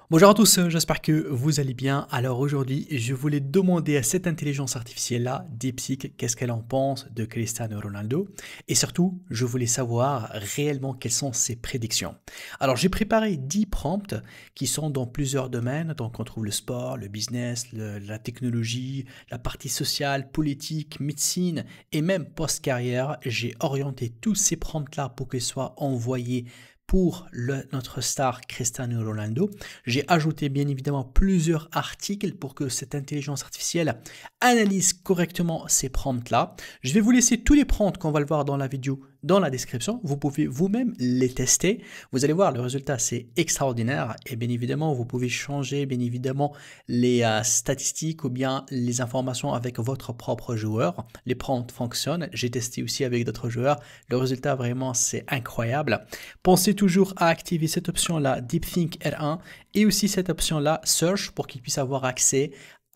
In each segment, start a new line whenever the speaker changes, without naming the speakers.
Bonjour à tous, j'espère que vous allez bien. Alors aujourd'hui, je voulais demander à cette intelligence artificielle-là, DeepSeek, qu'est-ce qu'elle en pense de Cristiano Ronaldo. Et surtout, je voulais savoir réellement quelles sont ses prédictions. Alors j'ai préparé 10 prompts qui sont dans plusieurs domaines. Donc on trouve le sport, le business, la technologie, la partie sociale, politique, médecine et même post-carrière. J'ai orienté tous ces prompts-là pour qu'ils soient envoyés pour notre star Cristiano Ronaldo. J'ai ajouté bien évidemment plusieurs articles pour que cette intelligence artificielle analyse correctement ces prompts-là. Je vais vous laisser tous les prompts qu'on va le voir dans la vidéo dans la description. Vous pouvez vous-même les tester. Vous allez voir, le résultat, c'est extraordinaire. Et bien évidemment, vous pouvez changer bien évidemment les statistiques ou bien les informations avec votre propre joueur. Les prompts fonctionnent. J'ai testé aussi avec d'autres joueurs. Le résultat, vraiment, c'est incroyable. Pensez toujours à activer cette option-là, DeepThink R1, et aussi cette option-là, Search, pour qu'il puisse avoir accès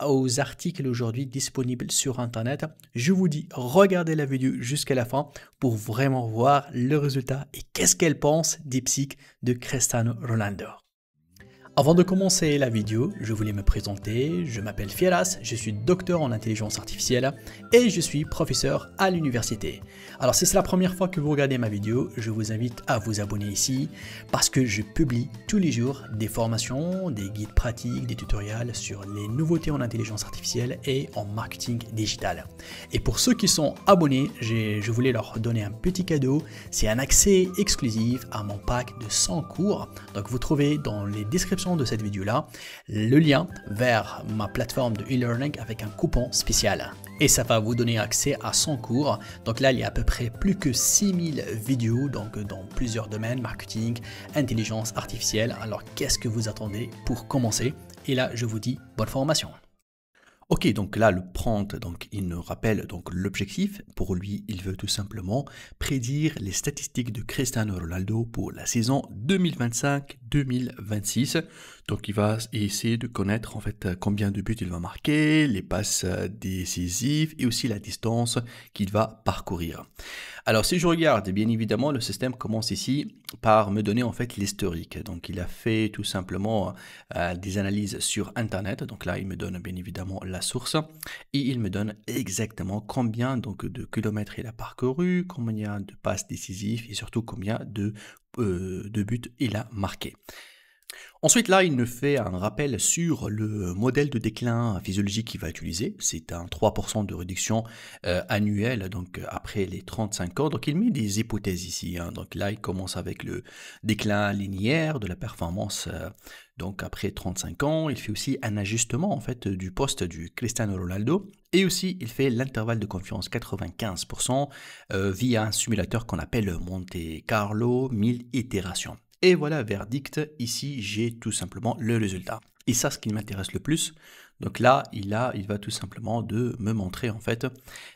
aux articles aujourd'hui disponibles sur Internet. Je vous dis, regardez la vidéo jusqu'à la fin pour vraiment voir le résultat et qu'est-ce qu'elle pense DeepSeek de Cristiano Ronaldo. Avant de commencer la vidéo, je voulais me présenter. Je m'appelle Fieras, je suis docteur en intelligence artificielle et je suis professeur à l'université. Alors si c'est la première fois que vous regardez ma vidéo, je vous invite à vous abonner ici parce que je publie tous les jours des formations, des guides pratiques, des tutoriels sur les nouveautés en intelligence artificielle et en marketing digital. Et pour ceux qui sont abonnés, je voulais leur donner un petit cadeau. C'est un accès exclusif à mon pack de 100 cours. Donc vous trouvez dans les descriptions de cette vidéo là le lien vers ma plateforme de e-learning avec un coupon spécial et ça va vous donner accès à 100 cours. Donc là il y a à peu près plus que 6000 vidéos donc dans plusieurs domaines, marketing, intelligence artificielle. Alors qu'est-ce que vous attendez pour commencer? Et là je vous dis bonne formation. Ok, donc là le prompt, donc il nous rappelle donc l'objectif. Pour lui, il veut tout simplement prédire les statistiques de Cristiano Ronaldo pour la saison 2025-2026. Donc il va essayer de connaître en fait combien de buts il va marquer, les passes décisives et aussi la distance qu'il va parcourir. Alors si je regarde, bien évidemment, le système commence ici par me donner en fait l'historique. Donc il a fait tout simplement des analyses sur Internet. Donc là, il me donne bien évidemment la source et il me donne exactement combien donc de kilomètres il a parcouru, combien de passes décisives et surtout combien de buts il a marqué. Ensuite, là, il nous fait un rappel sur le modèle de déclin physiologique qu'il va utiliser. C'est un 3% de réduction annuelle, donc après les 35 ans. Donc, il met des hypothèses ici. Donc là, il commence avec le déclin linéaire de la performance. Donc après 35 ans, il fait aussi un ajustement en fait du poste du Cristiano Ronaldo. Et aussi, il fait l'intervalle de confiance 95% via un simulateur qu'on appelle Monte Carlo 1000 itérations. Et voilà, verdict, ici j'ai tout simplement le résultat. Et ça, ce qui m'intéresse le plus, donc là, il va tout simplement de me montrer en fait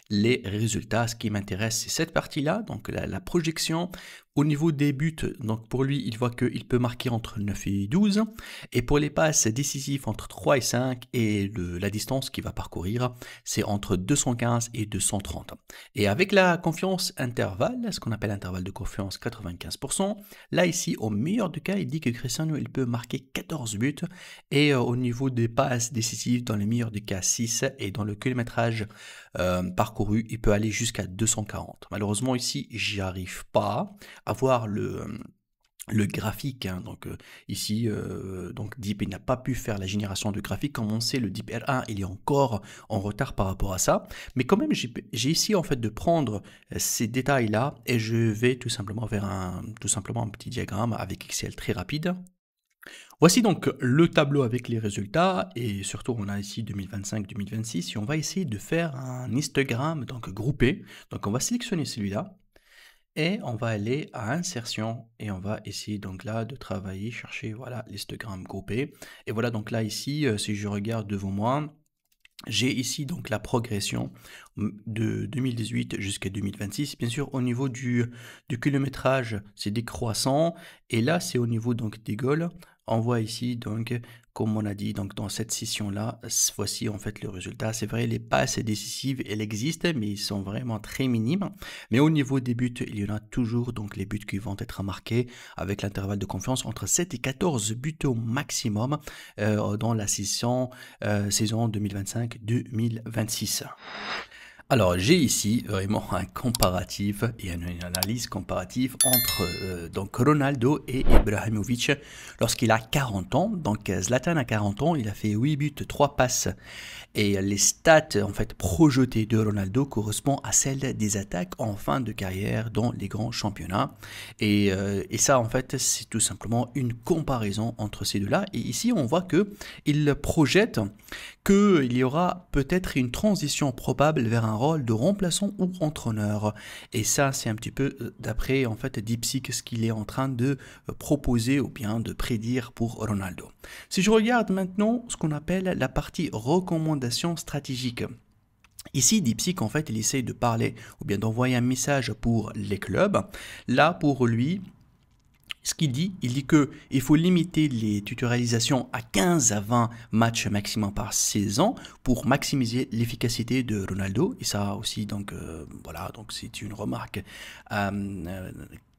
les résultats. Ce qui m'intéresse, c'est cette partie-là, donc la projection au niveau des buts. Donc pour lui, il voit qu'il peut marquer entre 9 et 12. Et pour les passes décisives, entre 3 et 5. Et la distance qu'il va parcourir, c'est entre 215 et 230. Et avec la confiance intervalle, ce qu'on appelle intervalle de confiance 95%, là ici, au meilleur des cas, il dit que Cristiano, il peut marquer 14 buts. Et au niveau des passes décisives, dans les meilleurs des cas 6. Et dans le kilométrage parcouru, il peut aller jusqu'à 240. Malheureusement ici, j'y arrive pas à voir le graphique. Donc ici, donc Deep n'a pas pu faire la génération de graphique. Comme on sait, le Deep R1 il est encore en retard par rapport à ça. Mais quand même, j'ai essayé en fait de prendre ces détails là et je vais tout simplement faire un petit diagramme avec Excel très rapide. Voici donc le tableau avec les résultats et surtout on a ici 2025-2026 et on va essayer de faire un histogramme donc groupé. Donc on va sélectionner celui-là et on va aller à insertion et on va essayer donc là de travailler, chercher voilà l'histogramme groupé. Et voilà donc là ici si je regarde devant moi, j'ai ici donc la progression de 2018 jusqu'à 2026. Bien sûr, au niveau du kilométrage, c'est décroissant. Et là, c'est au niveau donc des goals. On voit ici donc, comme on a dit, donc dans cette session-là, voici en fait le résultat. C'est vrai, les passes décisives, elles existent, mais ils sont vraiment très minimes. Mais au niveau des buts, il y en a toujours donc les buts qui vont être marqués avec l'intervalle de confiance entre 7 et 14 buts au maximum dans la saison 2025-2026. Alors, j'ai ici vraiment un comparatif et une analyse comparative entre donc Ronaldo et Ibrahimovic lorsqu'il a 40 ans. Donc, Zlatan a 40 ans, il a fait 8 buts, 3 passes et les stats en fait projetées de Ronaldo correspondent à celles des attaques en fin de carrière dans les grands championnats. Et ça en fait c'est tout simplement une comparaison entre ces deux-là. Et ici on voit que il projette qu'il y aura peut-être une transition probable vers un rôle de remplaçant ou entraîneur. Et ça c'est un petit peu d'après en fait Deepseek ce qu'il est en train de proposer ou bien de prédire pour Ronaldo. Si je regarde maintenant ce qu'on appelle la partie recommandation stratégique. Ici, Deepseek, en fait, il essaie de parler ou bien d'envoyer un message pour les clubs. Là, pour lui, ce qu'il dit, il dit qu'il faut limiter les tutorialisations à 15 à 20 matchs maximum par saison pour maximiser l'efficacité de Ronaldo. Et ça aussi, donc voilà, donc c'est une remarque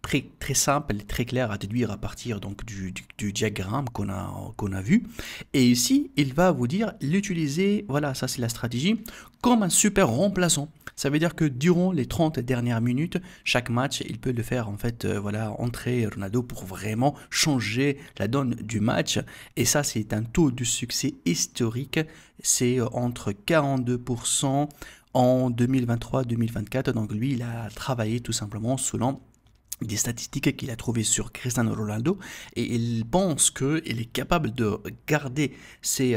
très simple et très clair à déduire à partir donc du diagramme qu'on a vu. Et ici, il va vous dire l'utiliser, voilà, ça c'est la stratégie, comme un super remplaçant. Ça veut dire que durant les 30 dernières minutes, chaque match, il peut le faire en fait, voilà, entrer Ronaldo pour vraiment changer la donne du match. Et ça, c'est un taux de succès historique. C'est entre 42% en 2023-2024. Donc lui, il a travaillé tout simplement selon des statistiques qu'il a trouvées sur Cristiano Ronaldo et il pense qu'il est capable de garder ces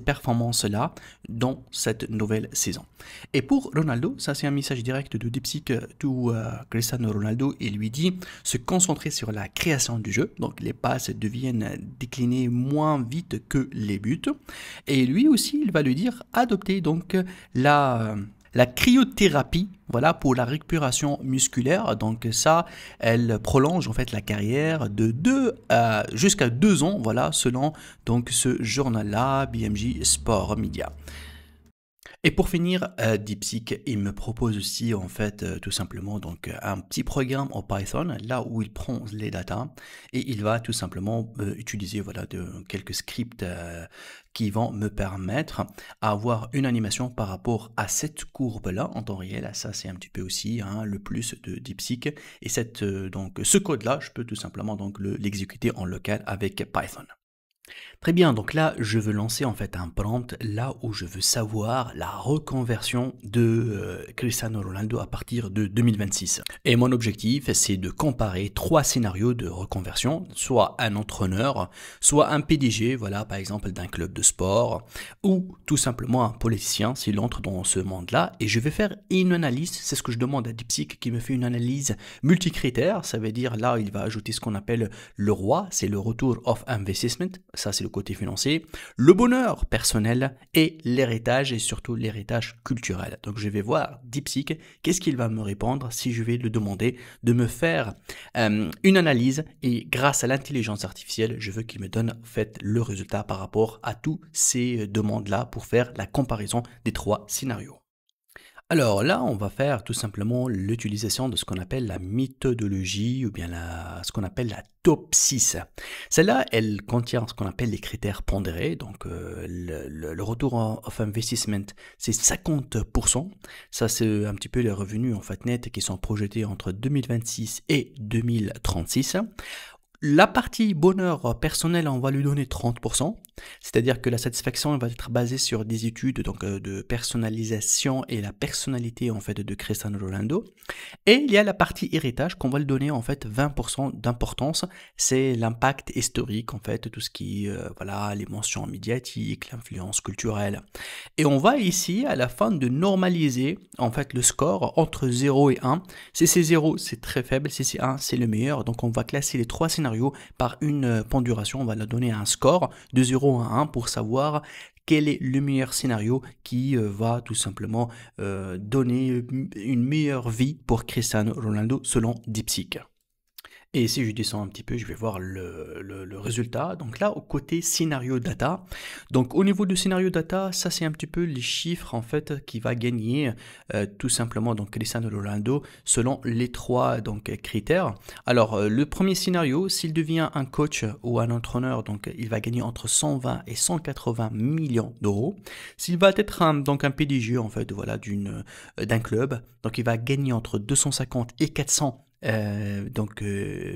performances-là dans cette nouvelle saison. Et pour Ronaldo, ça c'est un message direct de Deepseek to Cristiano Ronaldo. Il lui dit se concentrer sur la création du jeu, donc les passes deviennent déclinées moins vite que les buts. Et lui aussi, il va lui dire adopter donc la cryothérapie, voilà, pour la récupération musculaire. Donc ça, elle prolonge en fait la carrière de 2 jusqu'à 2 ans, voilà, selon donc ce journal-là, BMJ Sport Media. Et pour finir, Deepseek, il me propose aussi en fait tout simplement donc un petit programme en Python, là où il prend les datas et il va tout simplement utiliser voilà quelques scripts qui vont me permettre d'avoir une animation par rapport à cette courbe-là en temps réel. Ça c'est un petit peu aussi hein, le plus de Deepseek et donc ce code-là, je peux tout simplement donc l'exécuter en local avec Python. Très bien, donc là, je veux lancer en fait un prompt là où je veux savoir la reconversion de Cristiano Ronaldo à partir de 2026. Et mon objectif, c'est de comparer 3 scénarios de reconversion, soit un entraîneur, soit un PDG, voilà, par exemple d'un club de sport, ou tout simplement un politicien s'il entre dans ce monde-là. Et je vais faire une analyse, c'est ce que je demande à Deepseek qui me fait une analyse multicritère, ça veut dire là, il va ajouter ce qu'on appelle le ROI, c'est le Retour of Investment, ça c'est le côté financier, le bonheur personnel et l'héritage et surtout l'héritage culturel. Donc je vais voir Deepseek, qu'est-ce qu'il va me répondre si je vais le demander de me faire une analyse et grâce à l'intelligence artificielle, je veux qu'il me donne en fait le résultat par rapport à tous ces demandes-là pour faire la comparaison des 3 scénarios. Alors là, on va faire tout simplement l'utilisation de ce qu'on appelle la méthodologie ou bien ce qu'on appelle la top 6. Celle-là, elle contient ce qu'on appelle les critères pondérés. Donc le retour of investment, c'est 50%. Ça, c'est un petit peu les revenus en fait nets qui sont projetés entre 2026 et 2036. La partie bonheur personnel, on va lui donner 30%, c'est-à-dire que la satisfaction va être basée sur des études donc, de personnalisation et la personnalité en fait de Cristiano Ronaldo. Et il y a la partie héritage qu'on va lui donner en fait 20% d'importance, c'est l'impact historique en fait, tout ce qui voilà, les mentions médiatiques, l'influence culturelle. Et on va ici à la fin de normaliser en fait le score entre 0 et 1. Si c'est 0, c'est très faible, si c'est 1, c'est le meilleur. Donc on va classer les 3 scénarios par une ponduration, on va la donner un score de 0 à 1 pour savoir quel est le meilleur scénario qui va tout simplement donner une meilleure vie pour Cristiano Ronaldo selon Deepseek. Et si je descends un petit peu, je vais voir le résultat. Donc là, au côté scénario data. Donc au niveau du scénario data, ça c'est un petit peu les chiffres en fait qui va gagner tout simplement donc Cristiano Ronaldo selon les trois donc critères. Alors le premier scénario, s'il devient un coach ou un entraîneur, donc il va gagner entre 120 et 180 millions d'euros. S'il va être donc un PDG en fait voilà d'un club, donc il va gagner entre 250 et 400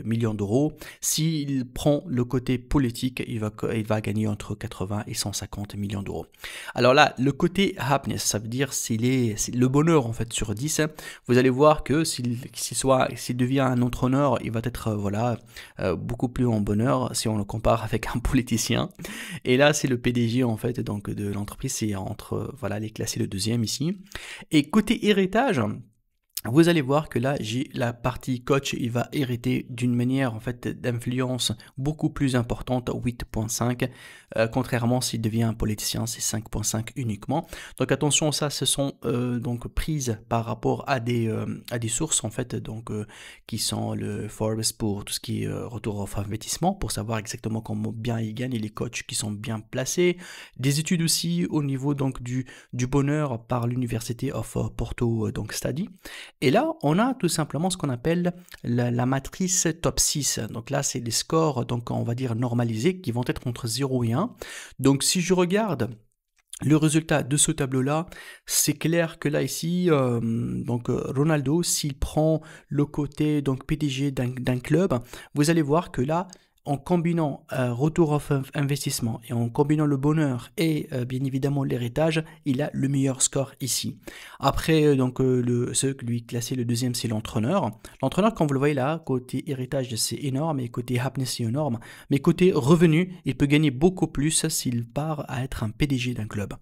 millions d'euros. S'il prend le côté politique, il va gagner entre 80 et 150 millions d'euros. Alors là, le côté happiness, ça veut dire c'est le bonheur en fait sur 10. Vous allez voir que s'il devient un entraîneur, il va être beaucoup plus en bonheur si on le compare avec un politicien. Et là, c'est le PDG en fait donc de l'entreprise, c'est entre les classes le deuxième ici. Et côté héritage, vous allez voir que là, j'ai la partie coach, il va hériter d'une manière en fait d'influence beaucoup plus importante, 8.5, contrairement s'il devient un politicien, c'est 5.5 uniquement. Donc attention, ça, ce sont donc prises par rapport à des sources en fait, donc qui sont le Forbes pour tout ce qui est retour of investissement, pour savoir exactement comment bien ils gagnent et les coachs qui sont bien placés. Des études aussi au niveau donc du bonheur par l'Université of Porto donc Study. Et là, on a tout simplement ce qu'on appelle la matrice top 6. Donc là, c'est les scores, donc on va dire normalisés, qui vont être entre 0 et 1. Donc si je regarde le résultat de ce tableau-là, c'est clair que là, ici, Ronaldo, s'il prend le côté donc PDG d'un club, vous allez voir que là, en combinant retour of investissement et en combinant le bonheur et bien évidemment l'héritage, il a le meilleur score ici. Après, lui classé le deuxième, c'est l'entraîneur. L'entraîneur, comme vous le voyez là, côté héritage, c'est énorme et côté happiness, c'est énorme. Mais côté revenu, il peut gagner beaucoup plus s'il part à être un PDG d'un club.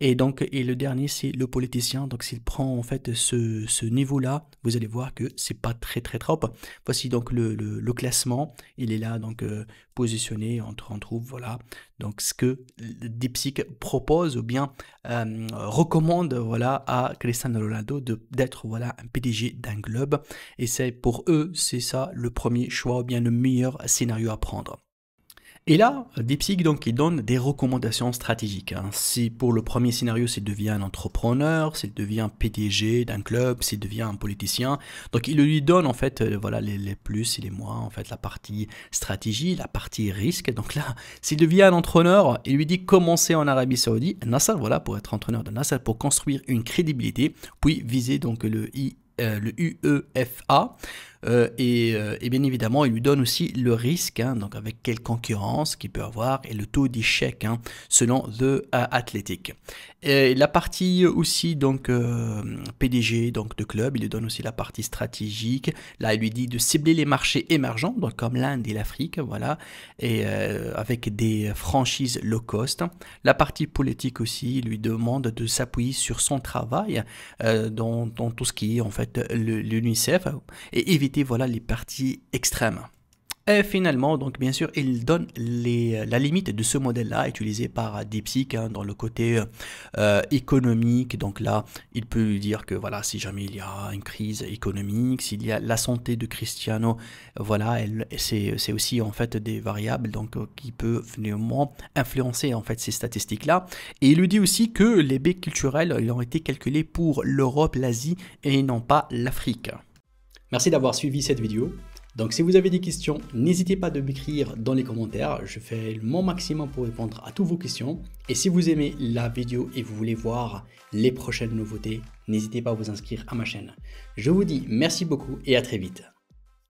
Et le dernier, c'est le politicien. Donc, s'il prend en fait ce niveau-là, vous allez voir que c'est pas très trop. Voici donc le classement. Il est là donc positionné, on trouve donc ce que DeepSeek propose ou bien recommande à Cristiano Ronaldo d'être un PDG d'un club, et c'est pour eux c'est ça le premier choix ou bien le meilleur scénario à prendre. Et là, DeepSeek, donc, il donne des recommandations stratégiques. Si pour le premier scénario, s'il devient un entrepreneur, s'il devient PDG d'un club, s'il devient un politicien, donc il lui donne en fait les plus et les moins, en fait la partie stratégie, la partie risque. Donc là, s'il devient un entraîneur, il lui dit commencer en Arabie Saoudite, Nasser, pour être entraîneur de Nasser, pour construire une crédibilité, puis viser donc le UEFA. Et bien évidemment, il lui donne aussi le risque, donc avec quelle concurrence qu'il peut avoir et le taux d'échec selon The Athletic. Et la partie aussi donc PDG donc de club, il lui donne aussi la partie stratégique. Là, il lui dit de cibler les marchés émergents, donc comme l'Inde et l'Afrique, et avec des franchises low cost. La partie politique aussi, il lui demande de s'appuyer sur son travail dans tout ce qui est en fait l'UNICEF et éviter les parties extrêmes. Et finalement, donc bien sûr, il donne la limite de ce modèle-là utilisé par DeepSeek dans le côté économique. Donc là, il peut lui dire que si jamais il y a une crise économique, s'il y a la santé de Cristiano, c'est aussi en fait des variables donc qui peuvent finalement influencer en fait ces statistiques-là. Et il lui dit aussi que les baies culturelles ont été calculées pour l'Europe, l'Asie et non pas l'Afrique. Merci d'avoir suivi cette vidéo. Donc si vous avez des questions, n'hésitez pas à m'écrire dans les commentaires. Je fais mon maximum pour répondre à toutes vos questions. Et si vous aimez la vidéo et vous voulez voir les prochaines nouveautés, n'hésitez pas à vous inscrire à ma chaîne. Je vous dis merci beaucoup et à très vite.